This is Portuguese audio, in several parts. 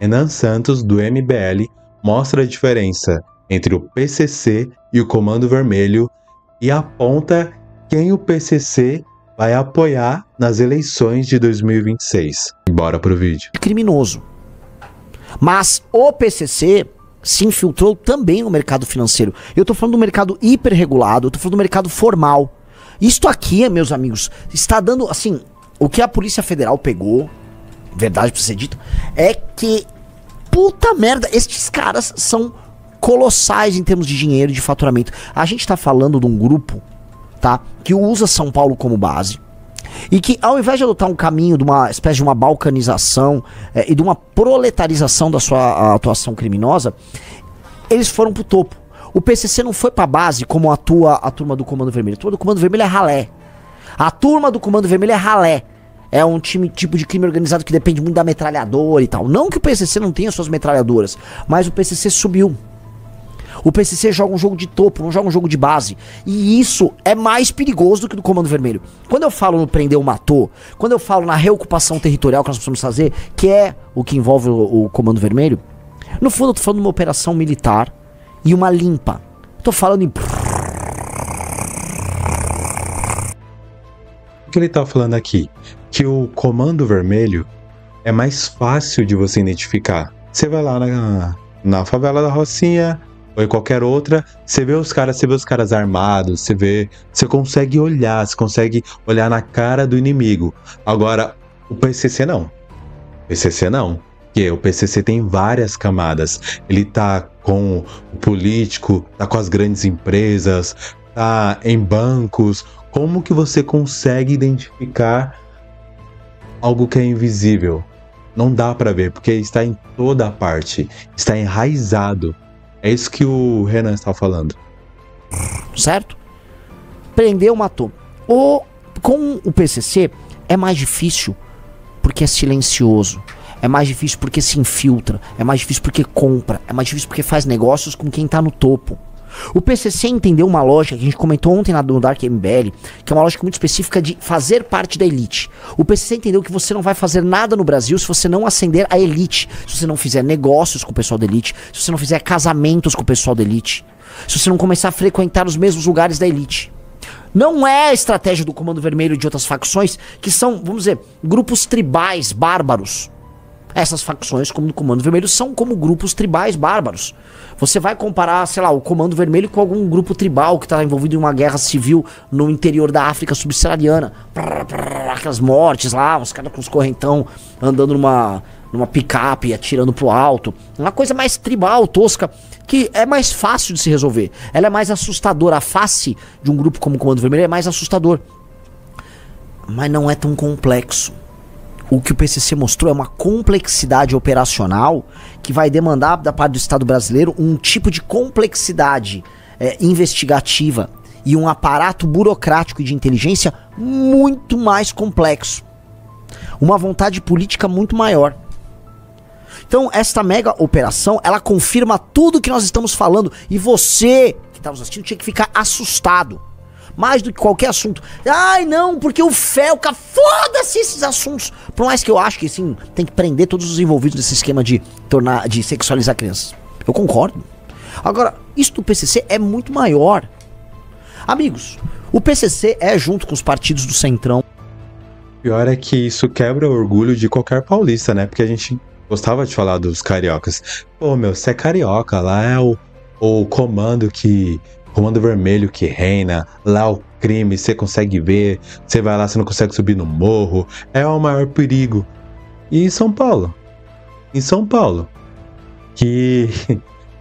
Renan Santos, do MBL, mostra a diferença entre o PCC e o Comando Vermelho e aponta quem o PCC vai apoiar nas eleições de 2026. Bora pro vídeo. Criminoso. Mas o PCC se infiltrou também no mercado financeiro. Eu tô falando do mercado hiperregulado, eu tô falando do mercado formal. Isto aqui, meus amigos, está dando, assim, o que a Polícia Federal pegou, verdade pra ser dito, é que, puta merda, estes caras são colossais em termos de dinheiro e de faturamento. A gente tá falando de um grupo, tá, que usa São Paulo como base e que, ao invés de adotar um caminho de uma espécie de uma balcanização e de uma proletarização da sua atuação criminosa, eles foram pro topo. O PCC não foi pra base como atua a turma do Comando Vermelho. A turma do Comando Vermelho é ralé. A turma do Comando Vermelho é ralé. É um tipo de crime organizado que depende muito da metralhadora e tal. Não que o PCC não tenha suas metralhadoras, mas o PCC subiu. O PCC joga um jogo de topo, não joga um jogo de base. E isso é mais perigoso do que do Comando Vermelho. Quando eu falo no prender ou matou, quando eu falo na reocupação territorial que nós precisamos fazer, que é o que envolve o Comando Vermelho, no fundo eu tô falando de uma operação militar e uma limpa. Tô falando em... O que ele tá falando aqui? Que o Comando Vermelho é mais fácil de você identificar. Você vai lá na favela da Rocinha ou em qualquer outra, você vê os caras armados, você consegue olhar na cara do inimigo. Agora, o PCC não. Porque o PCC tem várias camadas. Ele tá com o político, tá com as grandes empresas, tá em bancos. Como que você consegue identificar algo que é invisível? Não dá pra ver, porque está em toda a parte, está enraizado. É isso que o Renan está falando. Certo? Prendeu, matou. Com o PCC é mais difícil porque é silencioso. É mais difícil porque se infiltra. É mais difícil porque compra. É mais difícil porque faz negócios com quem tá no topo. O PCC entendeu uma lógica que a gente comentou ontem no Dark MBL, que é uma lógica muito específica de fazer parte da elite. O PCC entendeu que você não vai fazer nada no Brasil se você não ascender a elite, se você não fizer negócios com o pessoal da elite, se você não fizer casamentos com o pessoal da elite, se você não começar a frequentar os mesmos lugares da elite. Não é a estratégia do Comando Vermelho e de outras facções que são, vamos dizer, grupos tribais bárbaros. Essas facções, como no Comando Vermelho, são como grupos tribais bárbaros. Você vai comparar, sei lá, o Comando Vermelho com algum grupo tribal que está envolvido em uma guerra civil no interior da África subsaariana. Aquelas mortes lá, os caras com os correntão andando numa picape e atirando pro alto. Uma coisa mais tribal, tosca, que é mais fácil de se resolver. Ela é mais assustadora. A face de um grupo como o Comando Vermelho é mais assustador. Mas não é tão complexo. O que o PCC mostrou é uma complexidade operacional que vai demandar da parte do Estado brasileiro um tipo de complexidade investigativa e um aparato burocrático e de inteligência muito mais complexo. Uma vontade política muito maior. Então, esta mega operação, ela confirma tudo que nós estamos falando. E você que está nos assistindo tinha que ficar assustado. Mais do que qualquer assunto. Ai, não, porque o Felca, foda-se esses assuntos. Por mais que eu acho que, sim, tem que prender todos os envolvidos nesse esquema de sexualizar crianças. Eu concordo. Agora, isso do PCC é muito maior. Amigos, o PCC é junto com os partidos do Centrão. O pior é que isso quebra o orgulho de qualquer paulista, né? Porque a gente gostava de falar dos cariocas. Pô, meu, você é carioca, lá é o Comando Vermelho que reina, lá o crime, você consegue ver, você vai lá, você não consegue subir no morro, é o maior perigo. E em São Paulo, que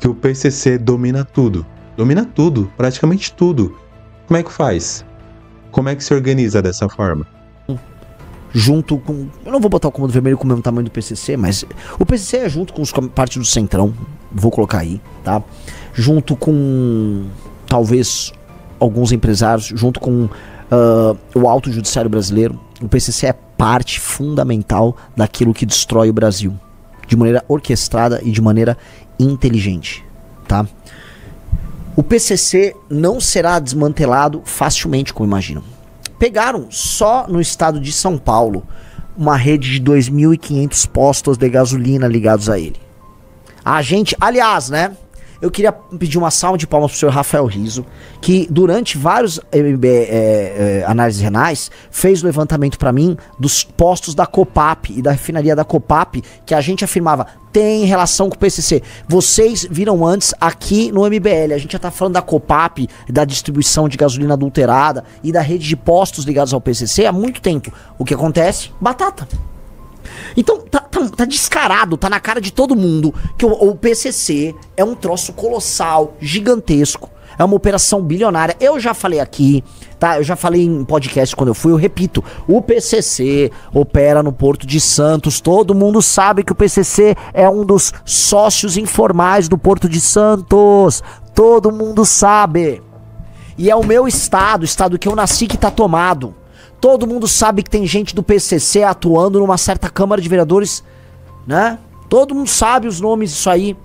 o PCC domina tudo, praticamente tudo. Como é que faz? Como é que se organiza dessa forma? Junto com... Eu não vou botar o Comando Vermelho com o mesmo tamanho do PCC, mas o PCC é junto com os partidos do Centrão, vou colocar aí, tá? Junto com... talvez alguns empresários, junto com o Alto Judiciário brasileiro. O PCC é parte fundamental daquilo que destrói o Brasil, de maneira orquestrada e de maneira inteligente, tá? O PCC não será desmantelado facilmente, como imaginam. Pegaram só no estado de São Paulo uma rede de 2.500 postos de gasolina ligados a ele. A gente, aliás, né? Eu queria pedir uma salva de palmas pro senhor Rafael Rizzo, que durante vários análises renais fez o levantamento para mim dos postos da Copap e da refinaria da Copap, que a gente afirmava tem relação com o PCC. Vocês viram antes aqui no MBL, a gente já tá falando da Copap, da distribuição de gasolina adulterada e da rede de postos ligados ao PCC há muito tempo. O que acontece? Batata. Então tá descarado, tá na cara de todo mundo que o PCC é um troço colossal, gigantesco, é uma operação bilionária. Eu já falei aqui, tá? Eu já falei em podcast quando eu fui, eu repito, o PCC opera no Porto de Santos, todo mundo sabe que o PCC é um dos sócios informais do Porto de Santos, todo mundo sabe. E é o meu estado, o estado que eu nasci, que tá tomado. Todo mundo sabe que tem gente do PCC atuando numa certa Câmara de Vereadores, né? Todo mundo sabe os nomes disso aí.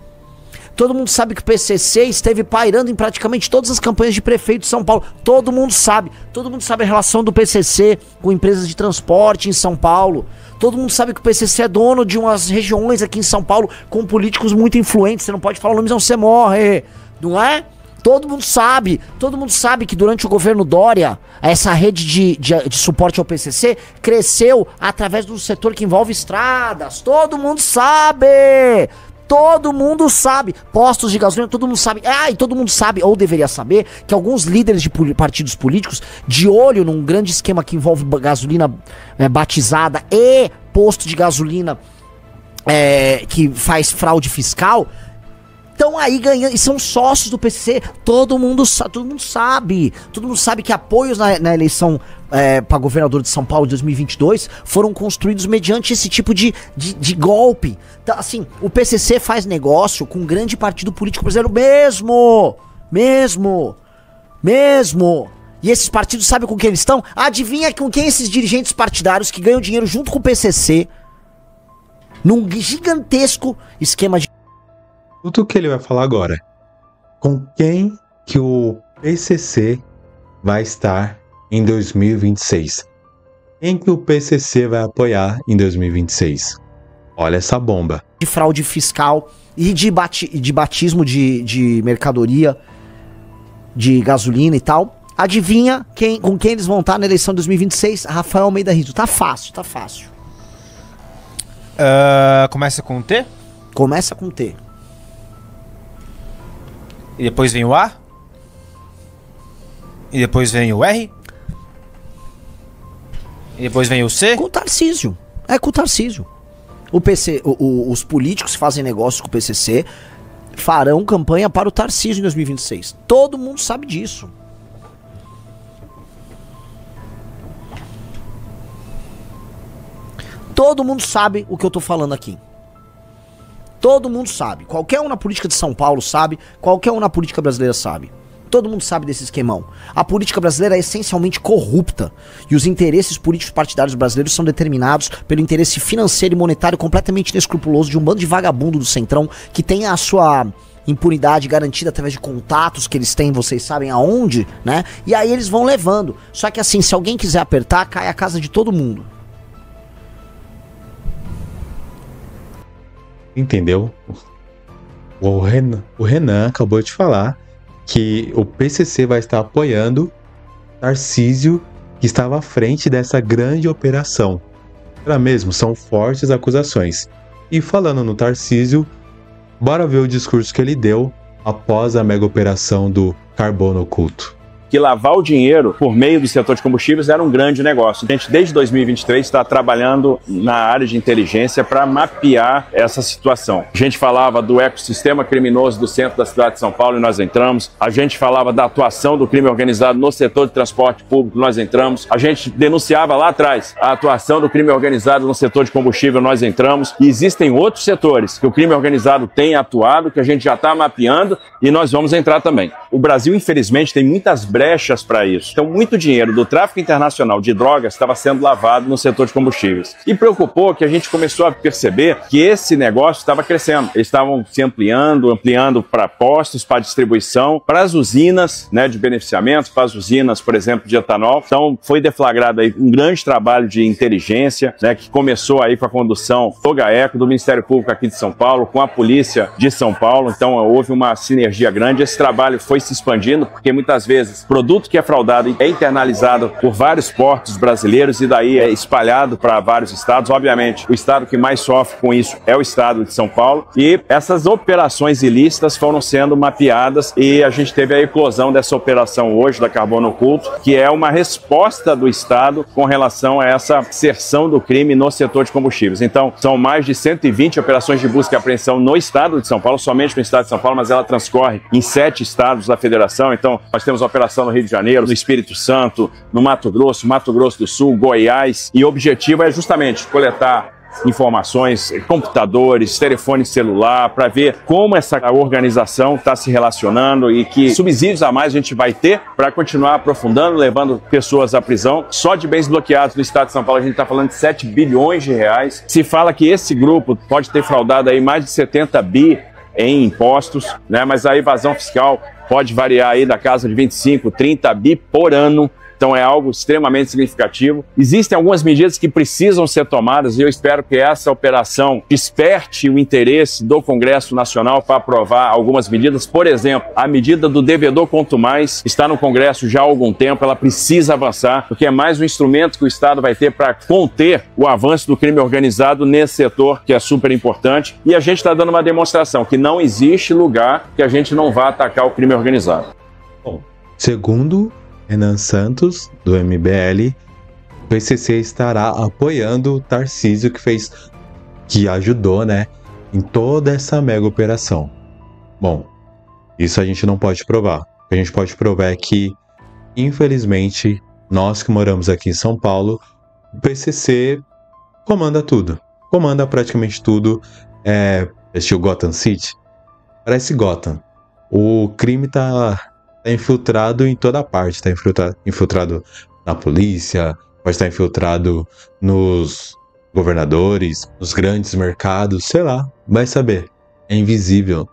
Todo mundo sabe que o PCC esteve pairando em praticamente todas as campanhas de prefeito de São Paulo. Todo mundo sabe. Todo mundo sabe a relação do PCC com empresas de transporte em São Paulo. Todo mundo sabe que o PCC é dono de umas regiões aqui em São Paulo com políticos muito influentes. Você não pode falar o nome, senão você morre, não é? Todo mundo sabe que durante o governo Dória, essa rede de suporte ao PCC cresceu através do setor que envolve estradas. Todo mundo sabe! Todo mundo sabe! Postos de gasolina, todo mundo sabe. E todo mundo sabe, ou deveria saber, que alguns líderes de partidos políticos, de olho num grande esquema que envolve gasolina batizada e posto de gasolina que faz fraude fiscal, estão aí ganhando, e são sócios do PCC, todo mundo sabe que apoios na eleição para governador de São Paulo de 2022 foram construídos mediante esse tipo de golpe. Então, assim, o PCC faz negócio com um grande partido político brasileiro mesmo. E esses partidos sabem com quem eles estão? Adivinha com quem esses dirigentes partidários que ganham dinheiro junto com o PCC num gigantesco esquema de... Tudo que ele vai falar agora. Com quem que o PCC vai estar em 2026? Quem que o PCC vai apoiar em 2026? Olha essa bomba. De fraude fiscal e de batismo de mercadoria, de gasolina e tal. Adivinha com quem eles vão estar na eleição de 2026? Rafael Almeida Rizzo. Tá fácil. Começa com T? Começa com T. E depois vem o A? E depois vem o R? E depois vem o C? Com o Tarcísio. Com o Tarcísio. Os políticos que fazem negócio com o PCC farão campanha para o Tarcísio em 2026. Todo mundo sabe disso. Todo mundo sabe o que eu tô falando aqui. Todo mundo sabe. Qualquer um na política de São Paulo sabe. Qualquer um na política brasileira sabe. Todo mundo sabe desse esquemão. A política brasileira é essencialmente corrupta. E os interesses políticos partidários brasileiros são determinados pelo interesse financeiro e monetário completamente inescrupuloso de um bando de vagabundo do Centrão que tem a sua impunidade garantida através de contatos que eles têm, vocês sabem aonde, né? E aí eles vão levando. Só que assim, se alguém quiser apertar, cai a casa de todo mundo. Entendeu? O Renan acabou de falar que o PCC vai estar apoiando Tarcísio, que estava à frente dessa grande operação. Era mesmo, são fortes acusações. E falando no Tarcísio, bora ver o discurso que ele deu após a mega operação do carbono oculto. Que lavar o dinheiro por meio do setor de combustíveis era um grande negócio. A gente, desde 2023, está trabalhando na área de inteligência para mapear essa situação. A gente falava do ecossistema criminoso do centro da cidade de São Paulo e nós entramos. A gente falava da atuação do crime organizado no setor de transporte público, nós entramos. A gente denunciava lá atrás a atuação do crime organizado no setor de combustível, nós entramos. E existem outros setores que o crime organizado tem atuado, que a gente já está mapeando e nós vamos entrar também. O Brasil, infelizmente, tem muitas brechas brechas para isso. Então, muito dinheiro do tráfico internacional de drogas estava sendo lavado no setor de combustíveis. E preocupou que a gente começou a perceber que esse negócio estava crescendo. Eles estavam se ampliando para postos, para distribuição, para as usinas, né, de beneficiamento, para as usinas, por exemplo, de etanol. Então, foi deflagrado aí um grande trabalho de inteligência, né, que começou aí com a condução do GAECO, do Ministério Público aqui de São Paulo, com a Polícia de São Paulo. Então, houve uma sinergia grande. Esse trabalho foi se expandindo, porque muitas vezes produto que é fraudado é internalizado por vários portos brasileiros e daí é espalhado para vários estados. Obviamente, o estado que mais sofre com isso é o estado de São Paulo. E essas operações ilícitas foram sendo mapeadas e a gente teve a eclosão dessa operação hoje da Carbono Oculto, que é uma resposta do estado com relação a essa inserção do crime no setor de combustíveis. Então, são mais de 120 operações de busca e apreensão no estado de São Paulo, somente no estado de São Paulo, mas ela transcorre em 7 estados da federação. Então, nós temos a operação no Rio de Janeiro, no Espírito Santo, no Mato Grosso do Sul, Goiás, e o objetivo é justamente coletar informações, computadores, telefone celular, para ver como essa organização está se relacionando e que subsídios a mais a gente vai ter para continuar aprofundando, levando pessoas à prisão. Só de bens bloqueados no estado de São Paulo a gente está falando de 7 bilhões de reais. Se fala que esse grupo pode ter fraudado aí mais de 70 bi em impostos, né? Mas a evasão fiscal pode variar aí da casa de 25, 30 bi por ano. Então é algo extremamente significativo. Existem algumas medidas que precisam ser tomadas e eu espero que essa operação desperte o interesse do Congresso Nacional para aprovar algumas medidas. Por exemplo, a medida do devedor quanto mais está no Congresso já há algum tempo, ela precisa avançar, porque é mais um instrumento que o Estado vai ter para conter o avanço do crime organizado nesse setor, que é super importante. E a gente está dando uma demonstração que não existe lugar que a gente não vá atacar o crime organizado. Bom, segundo Renan Santos, do MBL, o PCC estará apoiando o Tarcísio, que ajudou, né, em toda essa mega operação. Bom, isso a gente não pode provar. O que a gente pode provar é que, infelizmente, nós que moramos aqui em São Paulo, o PCC comanda tudo. Comanda praticamente tudo. Assistiu Gotham City? Parece Gotham. O crime tá infiltrado em toda parte, está infiltrado na polícia, pode estar infiltrado nos governadores, nos grandes mercados, sei lá, vai saber. É invisível,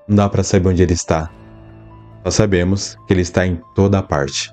não dá para saber onde ele está. Só sabemos que ele está em toda parte.